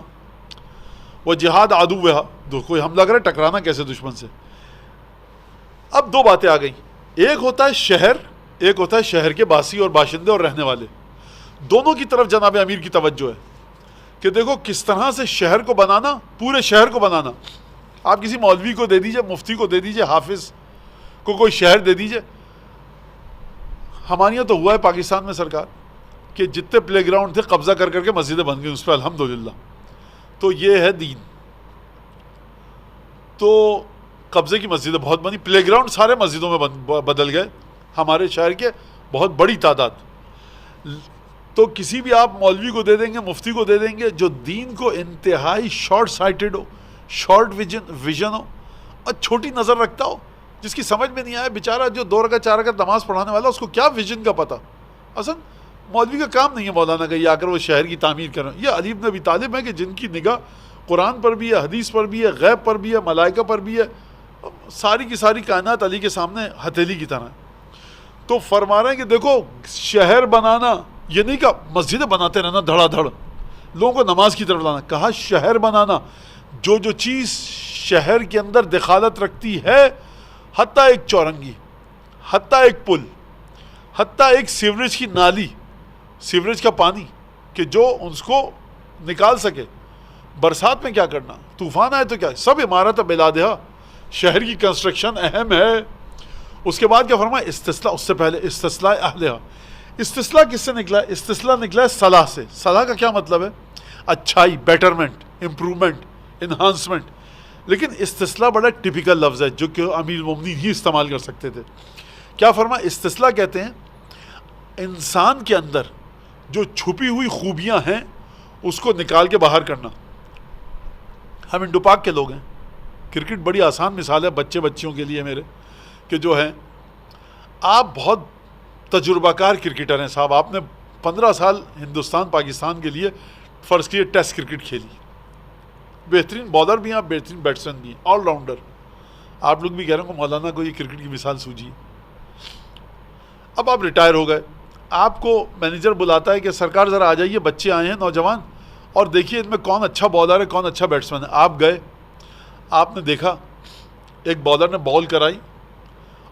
وہ جہاد عدوہا، کوئی حملہ کرے ٹکرانا کیسے دشمن سے. اب دو باتیں آ گئیں. ایک ہوتا ہے شہر، ایک ہوتا ہے شہر کے باسی اور باشندے اور رہنے والے. دونوں کی طرف جناب امیر کی توجہ ہے کہ دیکھو کس طرح سے شہر کو بنانا، پورے شہر کو بنانا. آپ کسی مولوی کو دے دیجئے، مفتی کو دے دیجئے، حافظ کو کوئی شہر دے دیجئے. ہمارے یہاں تو ہوا ہے پاکستان میں سرکار کہ جتنے پلے گراؤنڈ تھے قبضہ کر کر کے مسجدیں بن گئی اس پہ، الحمدللہ. تو یہ ہے دین. تو قبضے کی مسجدیں بہت بنی، پلے گراؤنڈ سارے مسجدوں میں بدل گئے، ہمارے شہر کے بہت بڑی تعداد. تو کسی بھی آپ مولوی کو دے دیں گے، مفتی کو دے دیں گے جو دین کو انتہائی شارٹ سائٹڈ ہو، شارٹ ویژن ہو اور چھوٹی نظر رکھتا ہو، جس کی سمجھ میں نہیں آیا. بیچارہ جو 2 رکعت 4 رکعت نماز پڑھانے والا، اس کو کیا ویژن کا پتہ. اصل مولوی کا کام نہیں ہے مولانا کا یہ آ کر وہ شہر کی تعمیر کریں. یہ علی بن ابی طالب ہے کہ جن کی نگاہ قرآن پر بھی ہے، حدیث پر بھی ہے، غیب پر بھی ہے، ملائکہ پر بھی ہے. ساری کی ساری کائنات علی کے سامنے ہتھیلی کی طرح ہے. تو فرما رہے ہیں کہ دیکھو شہر بنانا یہ نہیں کہا مسجدیں بناتے رہنا دھڑا دھڑ، لوگوں کو نماز کی طرف لانا. کہا شہر بنانا، جو چیز شہر کے اندر دخالت رکھتی ہے، حتیٰ ایک چورنگی، حتیٰ ایک پل، حتیٰ ایک سیوریج کی نالی، سیوریج کا پانی کہ جو اس کو نکال سکے. برسات میں کیا کرنا، طوفان آئے تو کیا، سب عمارت بلادہا. شہر کی کنسٹرکشن اہم ہے. اس کے بعد کیا فرمایا، استصلاح. اس سے پہلے استصلاح اہلہا. استصلاح کس سے نکلا ہے؟ استصلاح نکلا ہے صلاح سے. صلاح کا کیا مطلب ہے؟ اچھائی، بیٹرمنٹ، امپرومنٹ، انہانسمنٹ. لیکن استصلاح بڑا ٹپیکل لفظ ہے جو کہ امیر المومنین ہی استعمال کر سکتے تھے. کیا فرمایا، استصلاح کہتے ہیں انسان کے اندر جو چھپی ہوئی خوبیاں ہیں اس کو نکال کے باہر کرنا. ہم انڈو پاک کے لوگ ہیں. کرکٹ بڑی آسان مثال ہے بچیوں کے لیے میرے، کہ جو ہیں آپ بہت تجربہ کار کرکٹر ہیں صاحب. آپ نے 15 سال ہندوستان پاکستان کے لیے فرض کیے ٹیسٹ کرکٹ کھیلی. بہترین بالر بھی ہیں آپ، بہترین بیٹسمین بھی ہیں، آل راؤنڈر. آپ لوگ بھی کہہ رہے ہوں کہ مولانا کو یہ کرکٹ کی مثال سوجیے. اب آپ ریٹائر ہو گئے، آپ کو مینیجر بلاتا ہے کہ سرکار ذرا آ جائیے، بچے آئے ہیں نوجوان، اور دیکھیے ان میں کون اچھا بالر ہے، کون اچھا بیٹسمین ہے. آپ گئے، آپ نے دیکھا ایک بالر نے بال کرائی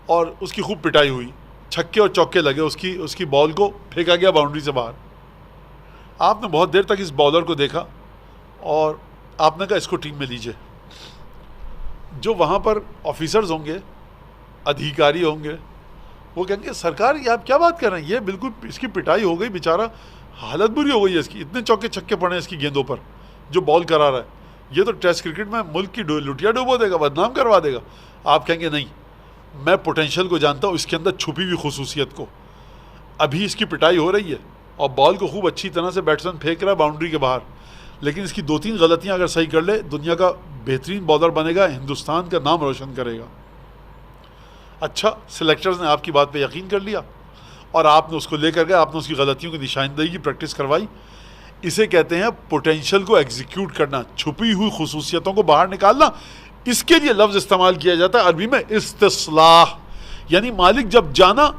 اور اس کی خوب پٹائی ہوئی، چھکے اور چوکے لگے، اس کی بال کو پھینکا گیا باؤنڈری سے باہر. آپ نے بہت دیر تک اس بالر کو دیکھا اور آپ نے کہا اس کو ٹیم میں لیجئے. جو وہاں پر آفیسرز ہوں گے، ادھیکاری ہوں گے، وہ کہیں گے سرکار یہ آپ کیا بات کر رہے ہیں، یہ بالکل اس کی پٹائی ہو گئی، بیچارہ حالت بری ہو گئی ہے اس کی، اتنے چوکے چھکے پڑے ہیں اس کی گیندوں پر جو بال کرا رہا ہے، یہ تو ٹیسٹ کرکٹ میں ملک کی لٹیا ڈوبو دے گا، بدنام کروا دے گا. آپ کہیں گے نہیں، میں پوٹینشیل کو جانتا ہوں، اس کے اندر چھپی ہوئی خصوصیت کو. ابھی اس کی پٹائی ہو رہی ہے اور بال کو خوب اچھی طرح سے بیٹسمین پھینک رہا ہے باؤنڈری کے باہر، لیکن اس کی 2-3 غلطیاں اگر صحیح کر لے دنیا کا بہترین بالر بنے گا، ہندوستان کا نام روشن کرے گا. اچھا، سلیکٹرز نے آپ کی بات پہ یقین کر لیا اور آپ نے اس کو لے کر گئے، آپ نے اس کی غلطیوں کی نشاندہی کی، پریکٹس کروائی. اسے کہتے ہیں پوٹینشیل کو ایگزیکیوٹ کرنا، چھپی ہوئی خصوصیتوں کو باہر نکالنا. اس کے لیے لفظ استعمال کیا جاتا ہے عربی میں استصلاح. یعنی مالک جب جانا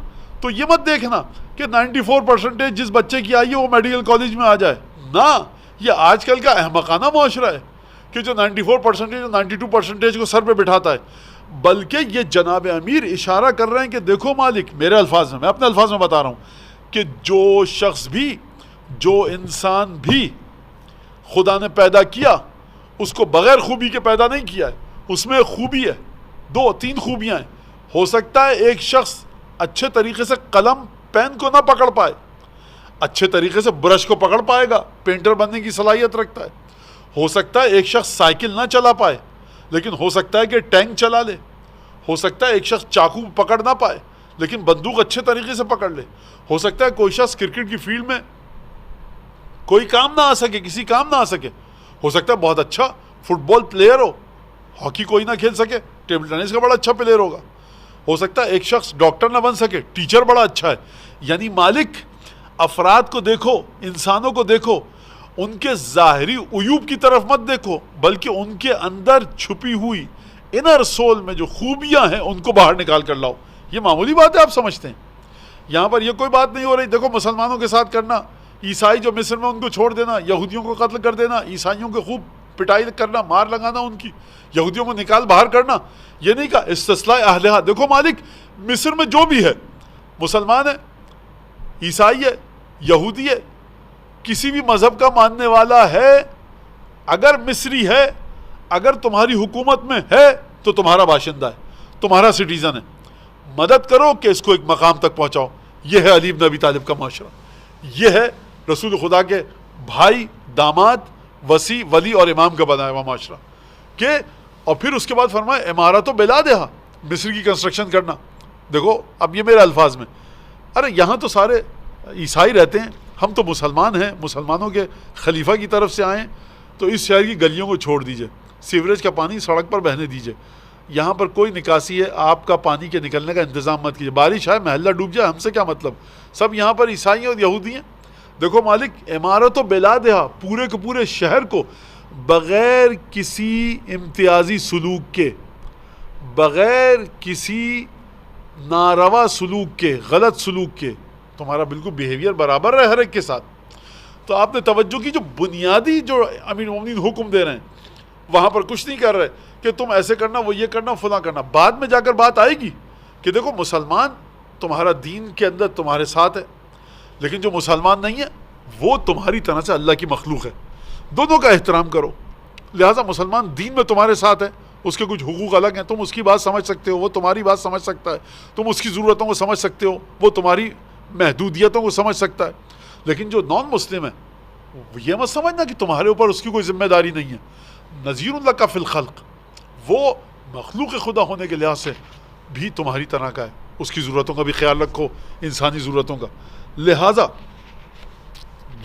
تو یہ مت دیکھنا کہ 94% جس بچے کی آئی ہے وہ میڈیکل کالج میں آ جائے. نہ، یہ آج کل کا احمقانہ معاشرہ ہے کہ جو 94% اور 92% کو سر پہ بٹھاتا ہے. بلکہ یہ جناب امیر اشارہ کر رہے ہیں کہ دیکھو مالک، میرے الفاظ میں، میں اپنے الفاظ میں بتا رہا ہوں کہ جو شخص بھی، جو انسان بھی خدا نے پیدا کیا اس کو بغیر خوبی کے پیدا نہیں کیا ہے. اس میں خوبی ہے، 2-3 خوبیاں ہیں. ہو سکتا ہے ایک شخص اچھے طریقے سے قلم پین کو نہ پکڑ پائے، اچھے طریقے سے برش کو پکڑ پائے گا، پینٹر بننے کی صلاحیت رکھتا ہے. ہو سکتا ہے ایک شخص سائیکل نہ چلا پائے لیکن ہو سکتا ہے کہ ٹینک چلا لے، ہو سکتا ہے ایک شخص چاقو پکڑ نہ پائے لیکن بندوق اچھے طریقے سے پکڑ لے، ہو سکتا ہے کوئی شخص کرکٹ کی فیلڈ میں کوئی کام نہ آ سکے، کسی کام نہ آ سکے، ہو سکتا ہے بہت اچھا فٹ بال پلیئر ہو، ہاکی کوئی نہ کھیل سکے، ٹیبل ٹینس کا بڑا اچھا پلیئر ہوگا، ہو سکتا ہے ایک شخص ڈاکٹر نہ بن سکے، ٹیچر بڑا اچھا ہے۔ یعنی مالک افراد کو دیکھو، انسانوں کو دیکھو، ان کے ظاہری عیوب کی طرف مت دیکھو، بلکہ ان کے اندر چھپی ہوئی انر سول میں جو خوبیاں ہیں ان کو باہر نکال کر لاؤ۔ یہ معمولی بات ہے، آپ سمجھتے ہیں، یہاں پر یہ کوئی بات نہیں ہو رہی دیکھو مسلمانوں کے ساتھ کرنا، عیسائی جو مصر میں ان کو چھوڑ دینا، یہودیوں کو قتل کر دینا، عیسائیوں کو خوب پٹائی کرنا، مار لگانا ان کی، یہودیوں کو نکال باہر کرنا، یہ نہیں کہا استثلاء اہلہا۔ دیکھو مالک مصر میں جو بھی ہے، مسلمان ہے، عیسائی ہے، یہودی ہے، کسی بھی مذہب کا ماننے والا ہے، اگر مصری ہے، اگر تمہاری حکومت میں ہے تو تمہارا باشندہ ہے، تمہارا سٹیزن ہے، مدد کرو کہ اس کو ایک مقام تک پہنچاؤ۔ یہ ہے علی بن ابی طالب کا معاشرہ، یہ ہے رسول خدا کے بھائی، داماد، وصی، ولی اور امام کا بنایا ہوا معاشرہ کہ، اور پھر اس کے بعد فرمایا امارت و بلادہا، مصر کی کنسٹرکشن کرنا۔ دیکھو اب یہ میرے الفاظ میں، ارے یہاں تو سارے عیسائی رہتے ہیں، ہم تو مسلمان ہیں، مسلمانوں کے خلیفہ کی طرف سے آئیں، تو اس شہر کی گلیوں کو چھوڑ دیجئے، سیوریج کا پانی سڑک پر بہنے دیجئے، یہاں پر کوئی نکاسی ہے، آپ کا پانی کے نکلنے کا انتظام مت کیجیے، بارش آئے محلہ ڈوب جائے، ہم سے کیا مطلب، سب یہاں پر عیسائی اور یہودی ہیں۔ دیکھو مالک عمارت و بلادہا، پورے کے پورے شہر کو بغیر کسی امتیازی سلوک کے، بغیر کسی ناروا سلوک کے، غلط سلوک کے، تمہارا بالکل بیہیویئر برابر رہے ہر ایک کے ساتھ۔ تو آپ نے توجہ کی، جو بنیادی جو امیر المومنین حکم دے رہے ہیں وہاں پر کچھ نہیں کر رہے کہ تم ایسے کرنا، وہ یہ کرنا، فلاں کرنا، بعد میں جا کر بات آئے گی کہ دیکھو مسلمان تمہارا دین کے اندر تمہارے ساتھ ہے، لیکن جو مسلمان نہیں ہے وہ تمہاری طرح سے اللہ کی مخلوق ہے، دونوں کا احترام کرو۔ لہٰذا مسلمان دین میں تمہارے ساتھ ہے، اس کے کچھ حقوق الگ ہیں، تم اس کی بات سمجھ سکتے ہو، وہ تمہاری بات سمجھ سکتا ہے، تم اس کی ضرورتوں کو سمجھ سکتے ہو، وہ تمہاری محدودیتوں کو سمجھ سکتا ہے، لیکن جو نان مسلم ہے یہ مت سمجھنا کہ تمہارے اوپر اس کی کوئی ذمہ داری نہیں ہے۔ نذیر لک فی الخلق، وہ مخلوق خدا ہونے کے لحاظ سے بھی تمہاری طرح کا ہے، اس کی ضرورتوں کا بھی خیال رکھو، انسانی ضرورتوں کا۔ لہٰذا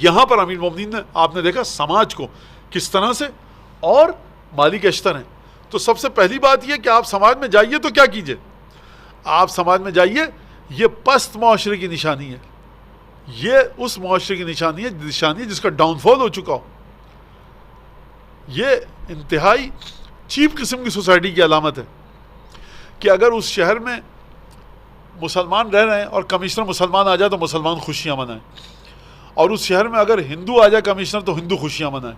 یہاں پر امیر المومنین نے، آپ نے دیکھا سماج کو کس طرح سے، اور مالک اشتر ہیں، تو سب سے پہلی بات یہ کہ آپ سماج میں جائیے تو کیا کیجئے، آپ سماج میں جائیے، یہ پست معاشرے کی نشانی ہے، یہ اس معاشرے کی نشانی ہے جس کا ڈاؤن فال ہو چکا ہو، یہ انتہائی چیپ قسم کی سوسائٹی کی علامت ہے کہ اگر اس شہر میں مسلمان رہ رہے ہیں اور کمشنر مسلمان آ جائے تو مسلمان خوشیاں منائیں، اور اس شہر میں اگر ہندو آ جائے کمشنر تو ہندو خوشیاں منائیں،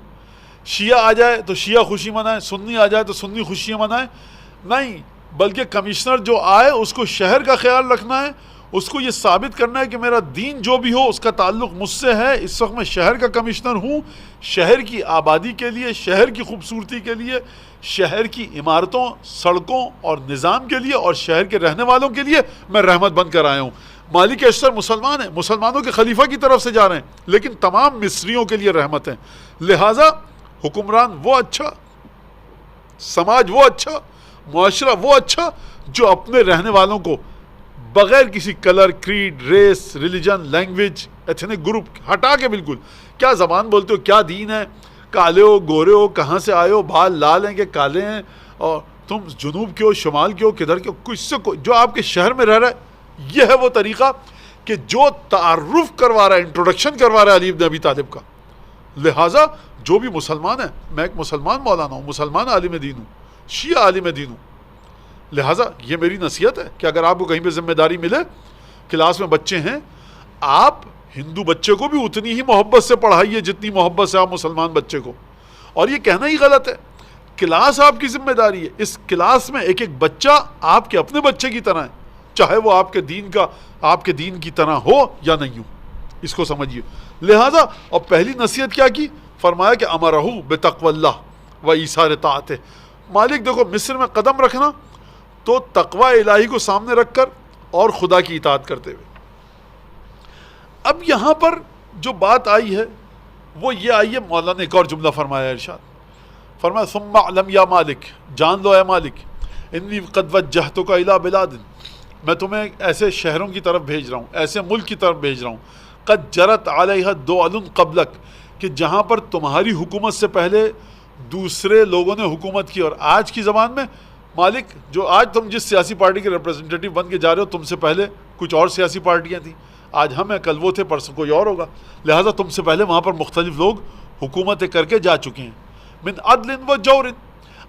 شیعہ آ جائے تو شیعہ خوشی منائیں، سنی آ جائے تو سنی خوشیاں منائیں، نہیں، بلکہ کمشنر جو آئے اس کو شہر کا خیال رکھنا ہے، اس کو یہ ثابت کرنا ہے کہ میرا دین جو بھی ہو اس کا تعلق مجھ سے ہے، اس وقت میں شہر کا کمشنر ہوں، شہر کی آبادی کے لیے، شہر کی خوبصورتی کے لیے، شہر کی عمارتوں، سڑکوں اور نظام کے لیے اور شہر کے رہنے والوں کے لیے میں رحمت بن کر آیا ہوں۔ مالک اشتر مسلمان ہیں، مسلمانوں کے خلیفہ کی طرف سے جا رہے ہیں، لیکن تمام مصریوں کے لیے رحمت ہیں۔ لہٰذا حکمران وہ اچھا، سماج وہ اچھا، معاشرہ وہ اچھا جو اپنے رہنے والوں کو بغیر کسی colour, creed, race, religion, language, ethnic group ہٹا کے، بالکل کیا زبان بولتے ہو، کیا دین ہے، کالے ہو، گورے ہو، کہاں سے آئے ہو، بال لال ہیں کہ کالے ہیں، اور تم جنوب کے ہو، شمال کے ہو، کدھر کے ہو، کچھ سے کوئی جو آپ کے شہر میں رہ رہا ہے، یہ ہے وہ طریقہ کہ جو تعارف کروا رہا ہے، انٹروڈکشن کروا رہا ہے علی بن ابی طالب کا۔ لہٰذا جو بھی مسلمان ہے، میں ایک مسلمان مولانا ہوں، مسلمان عالم دین ہوں، شیعہ عالم دین ہوں، لہٰذا یہ میری نصیحت ہے کہ اگر آپ کو کہیں پہ ذمہ داری ملے، کلاس میں بچے ہیں، آپ ہندو بچے کو بھی اتنی ہی محبت سے پڑھائیے جتنی محبت سے آپ مسلمان بچے کو، اور یہ کہنا ہی غلط ہے، کلاس آپ کی ذمہ داری ہے، اس کلاس میں ایک ایک بچہ آپ کے اپنے بچے کی طرح ہے، چاہے وہ آپ کے دین کی طرح ہو یا نہیں ہو، اس کو سمجھیے۔ لہٰذا اور پہلی نصیحت کیا کی، فرمایا کہ امرہ بتقوی اللہ و ایثار طاعتہ۔ مالک دیکھو مصر میں قدم رکھنا تو تقوی الہی کو سامنے رکھ کر اور خدا کی اطاعت کرتے ہوئے۔ اب یہاں پر جو بات آئی ہے وہ یہ آئی ہے، مولانا نے ایک اور جملہ فرمایا ارشاد، فرمایا ثم اعلم یا مالک، جان لو اے مالک، انی قد وجہتک الی بلاد، میں تمہیں ایسے شہروں کی طرف بھیج رہا ہوں، ایسے ملک کی طرف بھیج رہا ہوں، قد جرت علیہ دول قبلک، کہ جہاں پر تمہاری حکومت سے پہلے دوسرے لوگوں نے حکومت کی. اور آج کی زبان میں مالک، جو آج تم جس سیاسی پارٹی کے ریپرزنٹیٹیو بن کے جا رہے ہو، تم سے پہلے کچھ اور سیاسی پارٹیاں تھیں، آج ہم ہیں، کل وہ تھے، پرسوں کوئی اور ہوگا، لہٰذا تم سے پہلے وہاں پر مختلف لوگ حکومتیں کر کے جا چکے ہیں. من عدل و جور،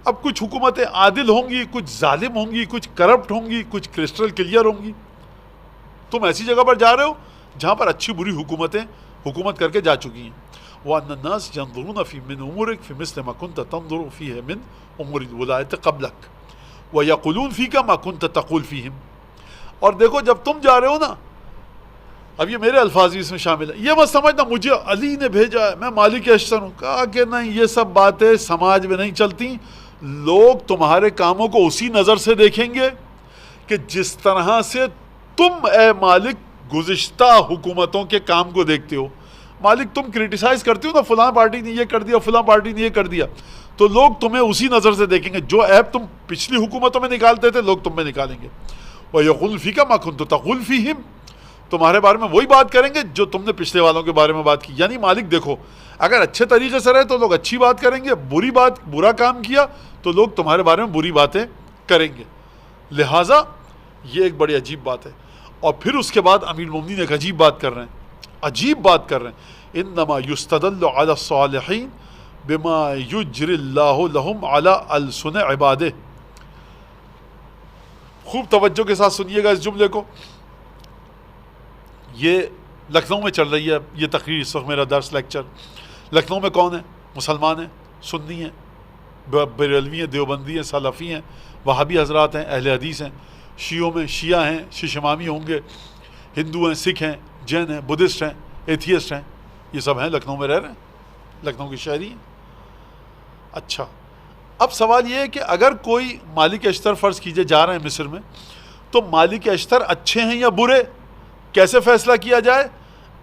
اب کچھ حکومتیں عادل ہوں گی، کچھ ظالم ہوں گی، کچھ کرپٹ ہوں گی، کچھ کرسٹل کلیئر ہوں گی. تم ایسی جگہ پر جا رہے ہو جہاں پر اچھی بری حکومتیں حکومت کر کے جا چکی ہیں. وَأَنَّ النَّاسَ يَنظُرُونَ فِي مِنْ أُمُورِكَ فِي مِثْلِ مَا كُنْتَ تَنظُرُ فِيهِ مِنْ أُمُورِ الْوِلَایَةِ قَبْلَكَ وَيَقُولُونَ فِيكَ مَا كُنْتَ تَقُولُ فِيهِمْ. اور دیکھو جب تم جا رہے ہو نا، اب یہ میرے الفاظ بھی اس میں شامل ہیں، یہ مت سمجھنا مجھے علی نے بھیجا ہے، میں مالک اشتر ہوں. کہا کہ نہیں، یہ سب باتیں سماج میں نہیں چلتی. لوگ تمہارے کاموں کو اسی نظر سے دیکھیں گے کہ جس طرح سے تم اے مالک گزشتہ حکومتوں کے کام کو دیکھتے ہو. مالک تم کرٹیسائز کرتے ہو نا، فلاں پارٹی نے یہ کر دیا، فلاں پارٹی نے یہ کر دیا، تو لوگ تمہیں اسی نظر سے دیکھیں گے. جو عیب تم پچھلی حکومتوں میں نکالتے تھے، لوگ تم میں نکالیں گے. وَيَقُولُ فِيكَ مَا كُنْتَ تَقُولُ فِيهِمْ، تمہارے بارے میں وہی بات کریں گے جو تم نے پچھلے والوں کے بارے میں بات کی. یعنی مالک دیکھو، اگر اچھے طریقے سے رہے تو لوگ اچھی بات کریں گے، برا کام کیا تو لوگ تمہارے بارے میں بری باتیں کریں گے. لہٰذا یہ ایک بڑی عجیب بات ہے. اور پھر اس کے بعد امیر المومنین ایک عجیب بات کر رہے ہیں، انما یستدل علی الصالحین بما یجری اللہ لہم علی السن عبادہ. خوب توجہ کے ساتھ سنیے گا اس جملے کو. یہ لکھنؤ میں چل رہی ہے یہ تقریر، اس وقت میرا درس لیکچر. لکھنؤ میں کون ہے؟ مسلمان ہیں، سنی ہیں، بریلوی ہیں، دیوبندی ہیں، سلفی ہیں، وہابی حضرات ہیں، اہل حدیث ہیں. شیعوں میں شیعہ ہیں، شیشمامی ہوں گے، ہندو ہیں، سکھ ہیں، جین ہیں، بدھسٹ ہیں، ایتھیسٹ ہیں. یہ سب ہیں، لکھنؤ میں رہ رہے ہیں، لکھنؤ کے شہری ہیں. اچھا، اب سوال یہ ہے کہ اگر کوئی مالک اشتر فرض کیجئے جا رہے ہیں مصر میں، تو مالک اشتر اچھے ہیں یا برے، کیسے فیصلہ کیا جائے؟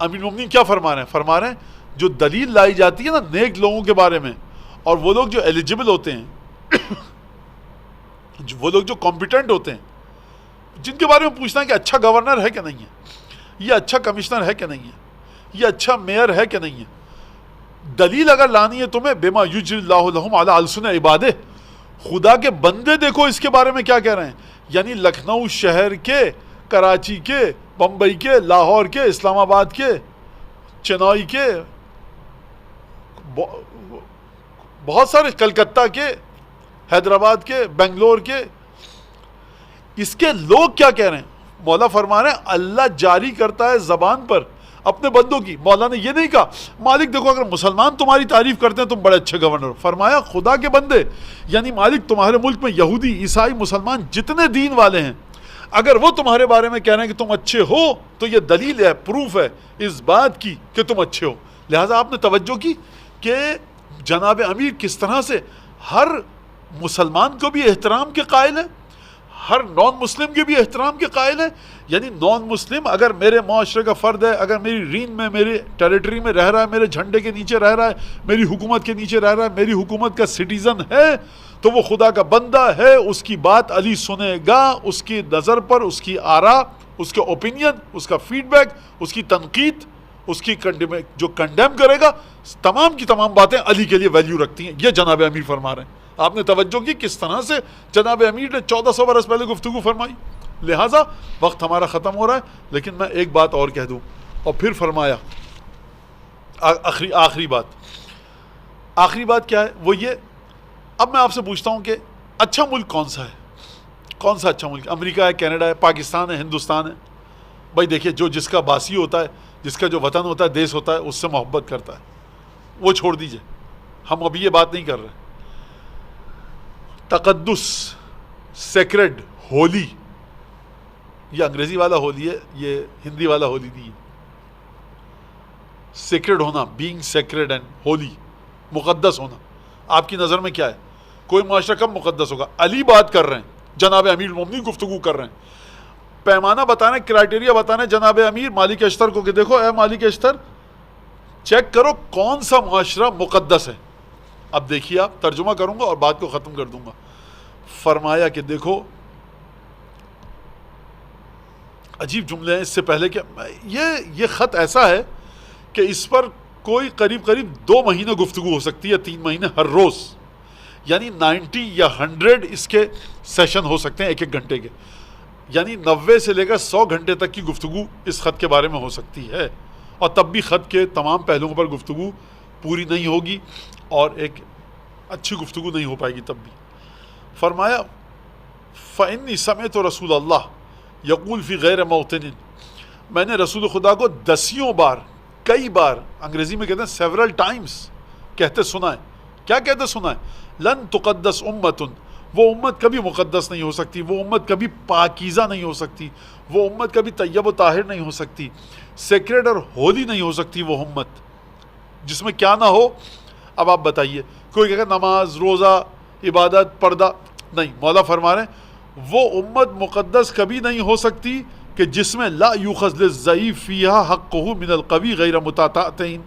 امیر المومنین کیا فرما رہے ہیں؟ فرما رہے ہیں جو دلیل لائی جاتی ہے نا نیک لوگوں کے بارے میں، اور وہ لوگ جو ایلیجبل ہوتے ہیں وہ لوگ جو کمپیٹنٹ ہوتے ہیں، جن کے بارے میں پوچھنا ہے کہ اچھا گورنر ہے کہ نہیں ہے، یہ اچھا کمشنر ہے کہ نہیں ہے، یہ اچھا میئر ہے کہ نہیں ہے. دلیل اگر لانی ہے تمہیں، بما یجری اللہ لہم علی السن عبادہ، خدا کے بندے دیکھو اس کے بارے میں کیا کہہ رہے ہیں. یعنی لکھنؤ شہر کے، کراچی کے، بمبئی کے، لاہور کے، اسلام آباد کے، چنائی کے، بہت سارے، کلکتہ کے، حیدرآباد کے، بنگلور کے، اس کے لوگ کیا کہہ رہے ہیں؟ مولا فرما رہے ہیں اللہ جاری کرتا ہے زبان پر اپنے بندوں کی. مولا نے یہ نہیں کہا مالک دیکھو اگر مسلمان تمہاری تعریف کرتے ہیں تم بڑے اچھے گورنر ہو. فرمایا خدا کے بندے، یعنی مالک تمہارے ملک میں یہودی، عیسائی، مسلمان جتنے دین والے ہیں، اگر وہ تمہارے بارے میں کہہ رہے ہیں کہ تم اچھے ہو، تو یہ دلیل ہے، پروف ہے اس بات کی کہ تم اچھے ہو. لہٰذا آپ نے توجہ کی کہ جناب امیر کس طرح سے ہر مسلمان کو بھی احترام کے قائل ہیں، ہر نان مسلم کے بھی احترام کے قائل ہیں. یعنی نان مسلم اگر میرے معاشرے کا فرد ہے، اگر میری رین میں، میری ٹیریٹری میں رہ رہا ہے، میرے جھنڈے کے نیچے رہ رہا ہے، میری حکومت کے نیچے رہ رہا ہے، میری حکومت کا سٹیزن ہے، تو وہ خدا کا بندہ ہے. اس کی بات علی سنے گا، اس کی نظر پر، اس کی آراء، اس کے اوپینین، اس کا فیڈ بیک، اس کی تنقید، اس کی جو کنڈیم کرے گا، تمام کی تمام باتیں علی کے لیے ویلیو رکھتی ہیں. یہ جناب امیر فرما رہے ہیں. آپ نے توجہ کی کس طرح سے جناب امیر نے 1400 برس پہلے گفتگو فرمائی. لہٰذا وقت ہمارا ختم ہو رہا ہے، لیکن میں ایک بات اور کہہ دوں. اور پھر فرمایا آخری بات کیا ہے؟ وہ یہ، اب میں آپ سے پوچھتا ہوں کہ اچھا ملک کون سا ہے؟ کون سا اچھا ملک؟ امریکہ ہے، کینیڈا ہے، پاکستان ہے، ہندوستان ہے؟ بھائی دیکھیے، جس کا باسی ہوتا ہے، جس کا جو وطن ہوتا ہے، دیس ہوتا ہے، اس سے محبت کرتا ہے، وہ چھوڑ دیجئے، ہم ابھی یہ بات نہیں کر رہے. تقدس، سیکرڈ، ہولی، یہ انگریزی والا ہولی ہے، یہ ہندی والا ہولی نہیں ہے. سیکرڈ ہونا، بینگ سیکرڈ اینڈ ہولی، مقدس ہونا، آپ کی نظر میں کیا ہے؟ کوئی معاشرہ کب مقدس ہوگا؟ علی بات کر رہے ہیں، جناب امیر المومنین گفتگو کر رہے ہیں، پیمانہ بتانے، کرائٹیریا بتانے جناب امیر مالک اشتر کو کہ دیکھو اے مالک اشتر، چیک کرو کون سا معاشرہ مقدس ہے. اب دیکھیے آپ، ترجمہ کروں گا اور بات کو ختم کر دوں گا. فرمایا کہ دیکھو عجیب جملے ہیں. اس سے پہلے کہ یہ خط ایسا ہے کہ اس پر کوئی قریب 2 مہینے گفتگو ہو سکتی ہے، 3 مہینے ہر روز، یعنی 90 یا 100 اس کے سیشن ہو سکتے ہیں ایک گھنٹے کے، یعنی 90 سے لے کر 100 گھنٹے تک کی گفتگو اس خط کے بارے میں ہو سکتی ہے. اور تب بھی خط کے تمام پہلوؤں پر گفتگو پوری نہیں ہوگی اور ایک اچھی گفتگو نہیں ہو پائے گی تب بھی. فرمایا فَإِنِّي سَمِعْتُ رسول اللہ یقول فی غیر موطن، میں نے رسول خدا کو 10 بار، کئی بار، انگریزی میں کہتے ہیں سیورل ٹائمز، کہتے سنا ہے. کیا کہتے سنا ہے؟ لن تقدس امت، وہ امت کبھی مقدس نہیں ہو سکتی، وہ امت کبھی پاکیزہ نہیں ہو سکتی، وہ امت کبھی طیب و طاہر نہیں ہو سکتی، سیکریڈ اور ہولی نہیں ہو سکتی وہ امت جس میں کیا نہ ہو. اب آپ بتائیے، کوئی کہے گا نماز، روزہ، عبادت، پردہ، نہیں. مولا فرما رہے ہیں وہ امت مقدس کبھی نہیں ہو سکتی کہ جس میں لا یوخذ للضعیف فیہا حقہ من القوی غیر متعتعین،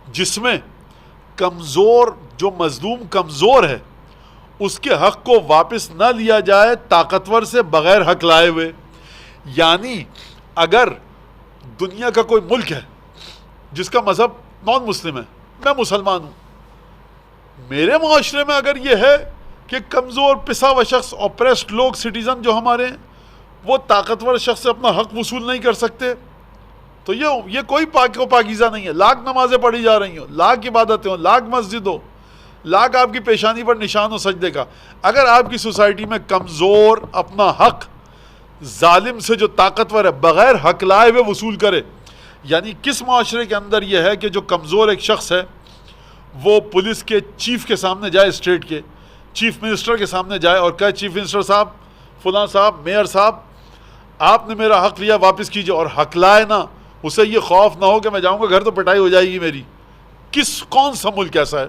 جس میں کمزور، جو مظلوم کمزور ہے، اس کے حق کو واپس نہ لیا جائے طاقتور سے بغیر حق لائے ہوئے. یعنی اگر دنیا کا کوئی ملک ہے جس کا مذہب نان مسلم ہے، میں مسلمان ہوں، میرے معاشرے میں اگر یہ ہے کہ کمزور پسا ہوا شخص، اوپریسڈ لوگ، سٹیزن جو ہمارے ہیں، وہ طاقتور شخص سے اپنا حق وصول نہیں کر سکتے، تو یہ کوئی پاک و پاکیزہ نہیں ہے. لاکھ نمازیں پڑھی جا رہی ہوں، لاکھ عبادتیں ہوں، لاکھ مسجد ہو، لاکھ آپ کی پیشانی پر نشان ہو سجدے کا، اگر آپ کی سوسائٹی میں کمزور اپنا حق ظالم سے جو طاقتور ہے بغیر حق لائے ہوئے وصول کرے، یعنی کس معاشرے کے اندر یہ ہے کہ جو کمزور ایک شخص ہے وہ پولیس کے چیف کے سامنے جائے، اسٹیٹ کے چیف منسٹر کے سامنے جائے اور کہے چیف منسٹر صاحب، فلاں صاحب، میئر صاحب، آپ نے میرا حق لیا، واپس کیجئے، اور حق لائے نہ، اسے یہ خوف نہ ہو کہ میں جاؤں گا گھر تو پٹائی ہو جائے گی میری. کون سا ملک ایسا ہے؟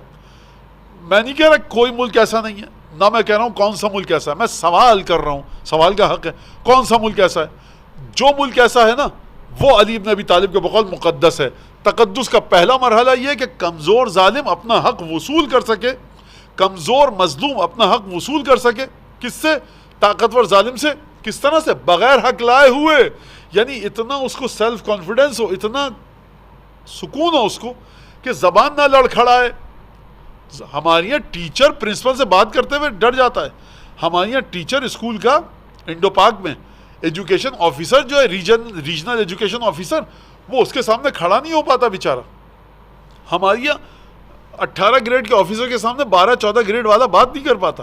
میں نہیں کہہ رہا کوئی ملک ایسا نہیں ہے، نہ میں کہہ رہا ہوں کون سا ملک ایسا ہے، میں سوال کر رہا ہوں، سوال کا حق ہے. کون سا ملک ایسا ہے؟ جو ملک ایسا ہے نا، وہ علی بن ابی طالب کے بقول مقدس ہے. تقدس کا پہلا مرحلہ یہ ہے کہ کمزور ظالم اپنا حق وصول کر سکے، کمزور مظلوم اپنا حق وصول کر سکے. کس سے؟ طاقتور ظالم سے. کس طرح سے؟ بغیر حق لائے ہوئے. یعنی اتنا اس کو سیلف کانفیڈنس ہو، اتنا سکون ہو اس کو کہ زبان نہ لڑکھڑائے. ہمارے یہاں ٹیچر پرنسپل سے بات کرتے ہوئے ڈر جاتا ہے. ہمارے یہاں ٹیچر اسکول کا انڈو پاک میں ایجوکیشن آفیسر جو ہے، ریجنل ایجوکیشن آفیسر، وہ اس کے سامنے کھڑا نہیں ہو پاتا بیچارہ. ہمارے یہاں 18 گریڈ کے آفیسر کے سامنے 12-14 گریڈ والا بات نہیں کر پاتا.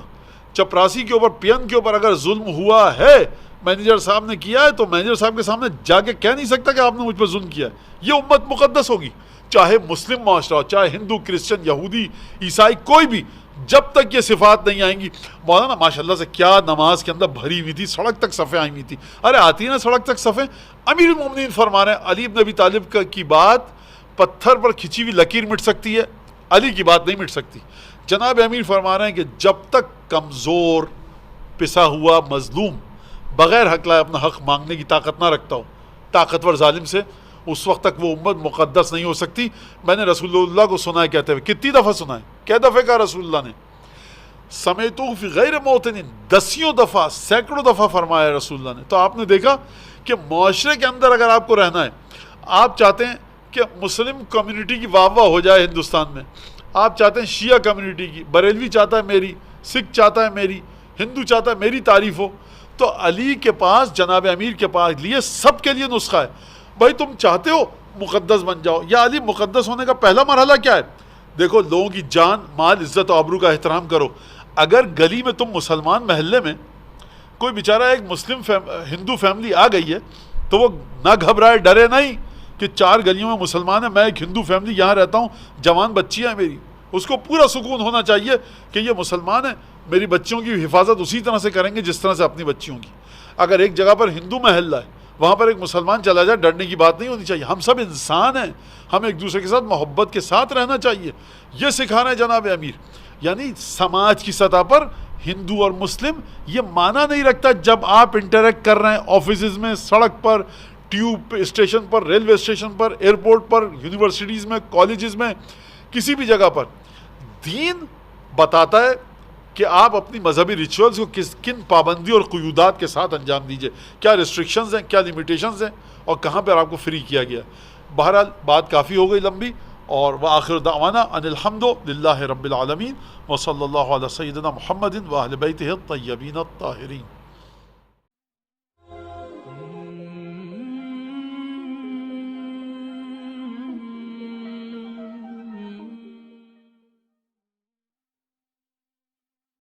چپراسی کے اوپر، پین کے اوپر اگر ظلم ہوا ہے، مینیجر صاحب نے کیا ہے، تو مینیجر صاحب کے سامنے جا کے کہہ نہیں سکتا کہ آپ نے مجھ پر ظلم کیا ہے. یہ امت مقدس ہوگی، چاہے مسلم معاشرہ ہو، چاہے ہندو، کرسچن، یہودی، عیسائی، کوئی بھی. جب تک یہ صفات نہیں آئیں گی. مولانا ماشاءاللہ سے کیا نماز کے اندر بھری ہوئی تھی، سڑک تک صفیں آئی ہوئی تھی. ارے آتی ہے نا سڑک تک صفیں. امیر المومنین فرما رہے ہیں علی بن ابی طالب کی بات پتھر پر کھچی ہوئی لکیر مٹ سکتی ہے، علی کی بات نہیں مٹ سکتی. جناب امیر فرما رہے ہیں کہ جب تک کمزور پسا ہوا مظلوم بغیر حق لائے اپنا حق مانگنے کی طاقت نہ رکھتا ہو طاقتور ظالم سے، اس وقت تک وہ امت مقدس نہیں ہو سکتی. میں نے رسول اللہ کو سنا ہے کہتے ہوئے. کتنی دفعہ سنا ہے؟ کئی دفعہ کہا رسول اللہ نے؟ سمیتو فی غیر موطن، 10 دفعہ، سینکڑوں دفعہ فرمایا رسول اللہ نے. تو آپ نے دیکھا کہ معاشرے کے اندر اگر آپ کو رہنا ہے، آپ چاہتے ہیں کہ مسلم کمیونٹی کی واہ واہ ہو جائے ہندوستان میں، آپ چاہتے ہیں شیعہ کمیونٹی کی، بریلوی چاہتا ہے میری، سکھ چاہتا ہے میری، ہندو چاہتا ہے میری تعریف ہو، تو علی کے پاس، جناب امیر کے پاس لیے سب کے لیے نسخہ ہے. بھائی تم چاہتے ہو مقدس بن جاؤ، یا علی مقدس ہونے کا پہلا مرحلہ کیا ہے؟ دیکھو، لوگوں کی جان، مال، عزت و آبرو کا احترام کرو. اگر گلی میں تم مسلمان محلے میں کوئی بیچارہ ایک مسلم ہندو فیملی آ گئی ہے تو وہ نہ گھبرائے، ڈرے نہیں کہ 4 گلیوں میں مسلمان ہیں، میں ایک ہندو فیملی یہاں رہتا ہوں، جوان بچیاں ہیں میری. اس کو پورا سکون ہونا چاہیے کہ یہ مسلمان ہیں، میری بچیوں کی حفاظت اسی طرح سے کریں گے جس طرح سے اپنی بچیوں کی. اگر ایک جگہ پر ہندو محلہ ہے، وہاں پر ایک مسلمان چلا جائے، ڈرنے کی بات نہیں ہونی چاہیے. ہم سب انسان ہیں، ہم ایک دوسرے کے ساتھ محبت کے ساتھ رہنا چاہیے. یہ سکھا رہے ہیں جناب امیر. یعنی سماج کی سطح پر ہندو اور مسلم یہ معنی نہیں رکھتا. جب آپ انٹریکٹ کر رہے ہیں آفیسز میں، سڑک پر، ٹیوب اسٹیشن پر، ریلوے اسٹیشن پر، ایئرپورٹ پر، یونیورسٹیز میں، کالجز میں، کسی بھی جگہ پر، دین بتاتا ہے کہ آپ اپنی مذہبی ریچولز کو کن پابندی اور قیودات کے ساتھ انجام دیجئے، کیا ریسٹرکشنز ہیں، کیا لیمیٹیشنز ہیں، اور کہاں پر آپ کو فری کیا گیا. بہرحال بات کافی ہو گئی لمبی، اور وآخر دعوانا ان الحمد للہ رب العالمین وصلی اللہ علی سیدنا محمد و اہل بیتہ الطیبین الطاہرین.